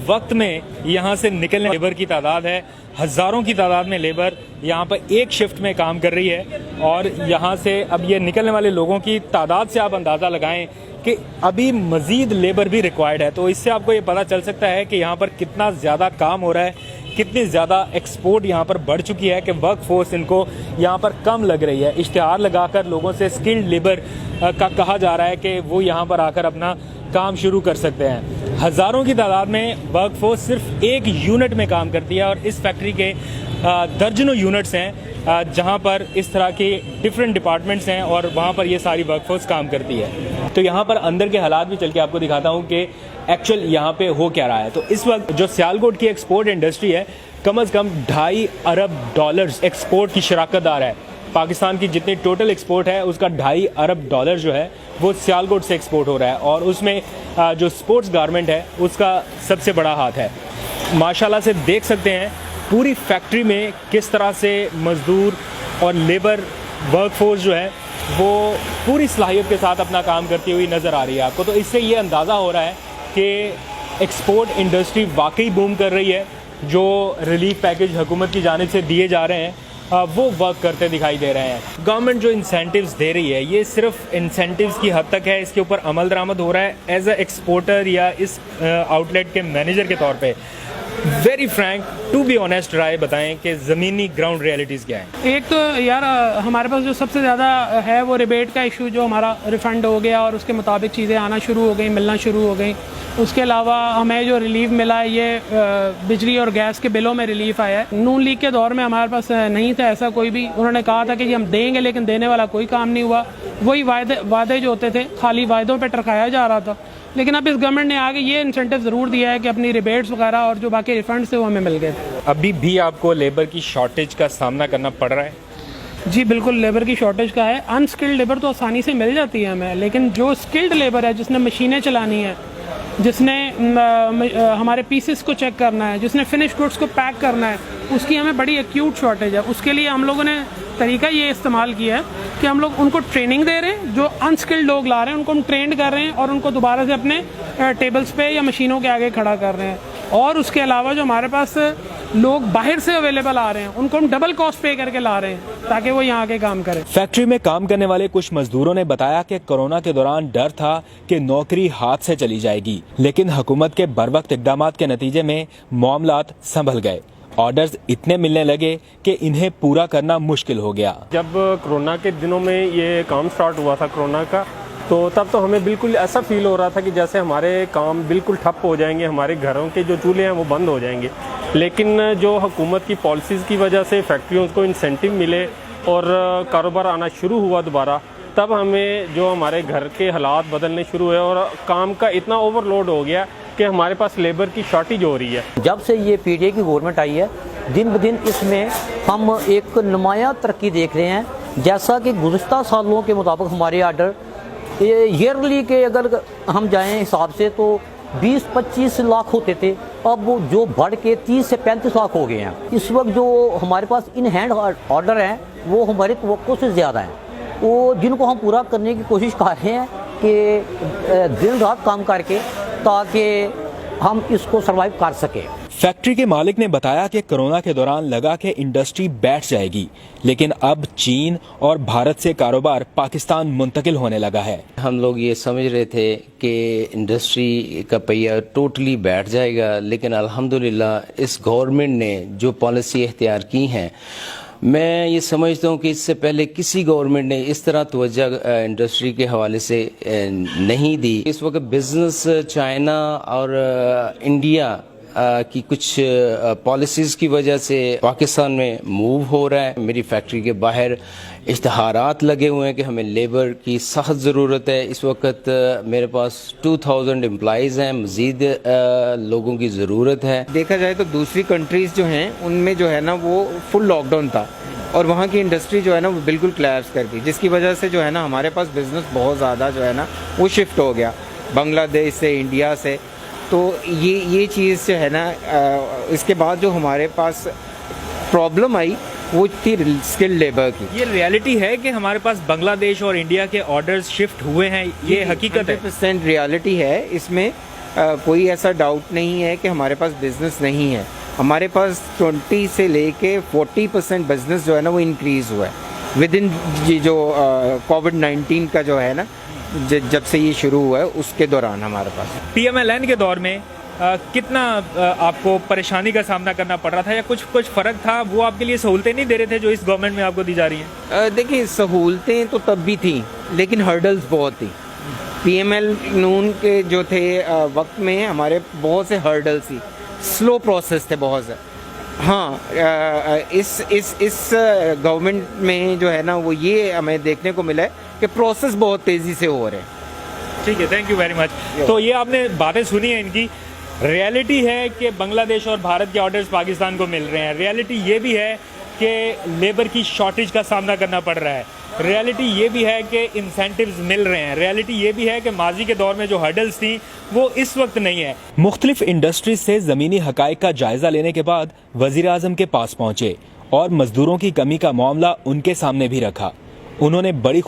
वक्त में यहाँ से निकलने लेबर की तादाद है, हज़ारों की तादाद में लेबर यहाँ पर एक शिफ्ट में काम कर रही है। और यहाँ से अब ये निकलने वाले लोगों की तादाद से आप अंदाज़ा लगाएं कि अभी मज़ीद लेबर भी रिक्वायर्ड है। तो इससे आपको ये पता चल सकता है कि यहाँ पर कितना ज़्यादा काम हो रहा है, कितनी ज़्यादा एक्सपोर्ट यहाँ पर बढ़ चुकी है कि वर्क फोर्स इनको यहाँ पर कम लग रही है। इश्तिहार लगाकर लोगों से स्किल्ड लेबर का कहा जा रहा है कि वो यहाँ पर आकर अपना काम शुरू कर सकते हैं। हज़ारों की तादाद में वर्क फोर्स सिर्फ एक यूनिट में काम करती है और इस फैक्ट्री के दर्जनों यूनिट्स हैं जहाँ पर इस तरह के डिफरेंट डिपार्टमेंट्स हैं और वहाँ पर ये सारी वर्क फोर्स काम करती है। तो यहाँ पर अंदर के हालात भी चल के आपको दिखाता हूँ कि एक्चुअल यहाँ पे हो क्या रहा है। तो इस वक्त जो सियालकोट की एक्सपोर्ट इंडस्ट्री है कम से कम $2.5 अरब एक्सपोर्ट की शराकतदार है। पाकिस्तान की जितनी टोटल एक्सपोर्ट है उसका $2.5 अरब जो है वो सियालकोट से एक्सपोर्ट हो रहा है और उसमें जो स्पोर्ट्स गारमेंट है उसका सबसे बड़ा हाथ है। माशाल्लाह से देख सकते हैं पूरी फैक्ट्री में किस तरह से मजदूर और लेबर वर्क फोर्स जो है वो पूरी सलाहियत के साथ अपना काम करती हुई नज़र आ रही है आपको। तो इससे ये अंदाज़ा हो रहा है कि एक्सपोर्ट इंडस्ट्री वाकई बूम कर रही है। जो रिलीफ पैकेज हुकूमत की जानिब से दिए जा रहे हैं वो वर्क करते दिखाई दे रहे हैं। गवर्नमेंट जो इंसेंटिव्स दे रही है ये सिर्फ इंसेंटिव्स की हद तक है, इसके ऊपर अमल दरामद हो रहा है। एज अ एक्सपोर्टर या इस आउटलेट के मैनेजर के तौर पे very frank to be honest राय बताएं कि ज़मीनी ग्राउंड रियलिटीज़ क्या है। एक तो यार हमारे पास जो सबसे ज़्यादा है वो रिबेट का इशू, जो हमारा रिफ़ंड हो गया और उसके मुताबिक चीज़ें आना शुरू हो गई, मिलना शुरू हो गई। उसके अलावा हमें जो रिलीफ मिला है ये बिजली और गैस के बिलों में रिलीफ आया है। नून लीग के दौर में हमारे पास नहीं था ऐसा कोई भी, उन्होंने कहा था कि जी हम देंगे, लेकिन देने वाला कोई काम नहीं हुआ। वही वादे जो होते थे खाली वादों पर टरकाया जा रहा था। लेकिन अब इस गवर्नमेंट ने आगे ये इंसेंटिव ज़रूर दिया है कि अपनी रिबेट्स वगैरह और जो बाकी रिफंड्स थे वो हमें मिल गए। अभी भी आपको लेबर की शॉर्टेज का सामना करना पड़ रहा है? जी बिल्कुल, लेबर की शॉर्टेज का है। अनस्किल्ड लेबर तो आसानी से मिल जाती है हमें, लेकिन जो स्किल्ड लेबर है, जिसने मशीनें चलानी है, जिसने हमारे पीसेस को चेक करना है, जिसने फिनिश गुड्स को पैक करना है, उसकी हमें बड़ी एक्यूट शॉर्टेज है। उसके लिए हम लोगों ने तरीका ये इस्तेमाल किया है कि हम लोग उनको ट्रेनिंग दे रहे हैं, जो अनस्किल्ड लोग ला रहे हैं उनको हम ट्रेंड कर रहे हैं और उनको दोबारा से अपने टेबल्स पे या मशीनों के आगे खड़ा कर रहे हैं। और उसके अलावा जो हमारे पास लोग बाहर से अवेलेबल आ रहे हैं उनको हम डबल कॉस्ट पे करके ला रहे हैं ताकि वो यहाँ आके काम करें। फैक्ट्री में काम करने वाले कुछ मजदूरों ने बताया कि कोरोना के दौरान डर था कि नौकरी हाथ से चली जाएगी, लेकिन हुकूमत के बरवक्त इक़दाम के नतीजे में मामलात संभल गए। ऑर्डर्स इतने मिलने लगे कि इन्हें पूरा करना मुश्किल हो गया। जब कोरोना के दिनों में ये काम स्टार्ट हुआ था कोरोना का, तो तब तो हमें बिल्कुल ऐसा फील हो रहा था कि जैसे हमारे काम बिल्कुल ठप हो जाएंगे, हमारे घरों के जो चूल्हे हैं वो बंद हो जाएंगे। लेकिन जो हुकूमत की पॉलिसीज़ की वजह से फैक्ट्रियों को इंसेंटिव मिले और कारोबार आना शुरू हुआ दोबारा, तब हमें जो हमारे घर के हालात बदलने शुरू हुए और काम का इतना ओवरलोड हो गया कि हमारे पास लेबर की शॉर्टेज हो रही है। जब से ये पीटीआई की गवर्नमेंट आई है, दिन ब दिन इसमें हम एक नुमायाँ तरक्की देख रहे हैं। जैसा कि गुज़श्ता सालों के मुताबिक हमारे आर्डर ईयरली के अगर हम जाएं हिसाब से तो 20-25 लाख होते थे, अब वो जो बढ़ के 30 से 35 लाख हो गए हैं। इस वक्त जो हमारे पास इन हैंड ऑर्डर हैं वो हमारे तवक्को से ज़्यादा हैं, वो जिनको हम पूरा करने की कोशिश कर रहे हैं कि दिन रात काम करके ताकि हम इसको सर्वाइव कर सकें। फैक्ट्री के मालिक ने बताया कि कोरोना के दौरान लगा कि इंडस्ट्री बैठ जाएगी, लेकिन अब चीन और भारत से कारोबार पाकिस्तान मुंतकिल होने लगा है। हम लोग ये समझ रहे थे कि इंडस्ट्री का पहिया टोटली बैठ जाएगा, लेकिन अल्हम्दुलिल्लाह इस गवर्नमेंट ने जो पॉलिसी इख्तियार की हैं, मैं ये समझता हूँ कि इससे पहले किसी गवर्नमेंट ने इस तरह तवज्जो इंडस्ट्री के हवाले से नहीं दी। इस वक्त बिजनेस चाइना और इंडिया की कुछ पॉलिसीज़ की वजह से पाकिस्तान में मूव हो रहा है। मेरी फैक्ट्री के बाहर इश्तहारात लगे हुए हैं कि हमें लेबर की सख्त ज़रूरत है। इस वक्त मेरे पास 2000 एम्प्लॉइज़ हैं, मज़ीद लोगों की ज़रूरत है। देखा जाए तो दूसरी कंट्रीज़ जो हैं उनमें जो है ना वो फुल लॉकडाउन था और वहाँ की इंडस्ट्री जो है ना वो बिल्कुल कोलैप्स कर गई, जिसकी वजह से जो है ना हमारे पास बिज़नेस बहुत ज़्यादा जो है ना वो शिफ्ट हो गया बांग्लादेश से, इंडिया से। तो ये चीज़ जो है ना इसके बाद जो हमारे पास प्रॉब्लम आई वो थी स्किल्ड लेबर की। ये रियलिटी है कि हमारे पास बांग्लादेश और इंडिया के ऑर्डर्स शिफ्ट हुए हैं, ये हकीकत है। 100% रियलिटी है इसमें कोई ऐसा डाउट नहीं है कि हमारे पास बिजनेस नहीं है. हमारे पास 20 से लेके 40% बिजनेस जो है ना वो इंक्रीज हुआ है विद इन जो कोविड-19 का जो है ना जब से ये शुरू हुआ है उसके दौरान हमारे पास. PMLN के दौर में कितना आपको परेशानी का सामना करना पड़ रहा था, या कुछ फ़र्क था? वो आपके लिए सहूलतें नहीं दे रहे थे जो इस गवर्नमेंट में आपको दी जा रही हैं? देखिए, सहूलतें तो तब भी थी लेकिन हर्डल्स बहुत थी. PML नून के जो थे वक्त में हमारे बहुत से हर्डल्स थी, स्लो प्रोसेस थे बहुत से. हाँ, इस गवर्नमेंट में जो है ना वो ये हमें देखने को मिला है कि प्रोसेस बहुत तेज़ी से हो रहे हैं. ठीक है, थैंक यू वेरी मच. तो ये आपने बातें सुनी है इनकी. रियलिटी है कि बांग्लादेश और भारत के ऑर्डर्स पाकिस्तान को मिल रहे हैं. रियलिटी ये भी है कि लेबर की शॉर्टेज का सामना करना पड़ रहा है. रियलिटी ये भी है कि इंसेंटिव्स मिल रहे हैं. रियलिटी ये भी है कि माजी के दौर में जो हर्डल्स थी वो इस वक्त नहीं है. मुख्तलिफ इंडस्ट्रीज से ज़मीनी हक़ाइक़ का जायज़ा लेने के बाद वज़ीर आज़म के पास पहुँचे और मज़दूरों की कमी का मामला उनके सामने भी रखा. उन्होंने बड़ी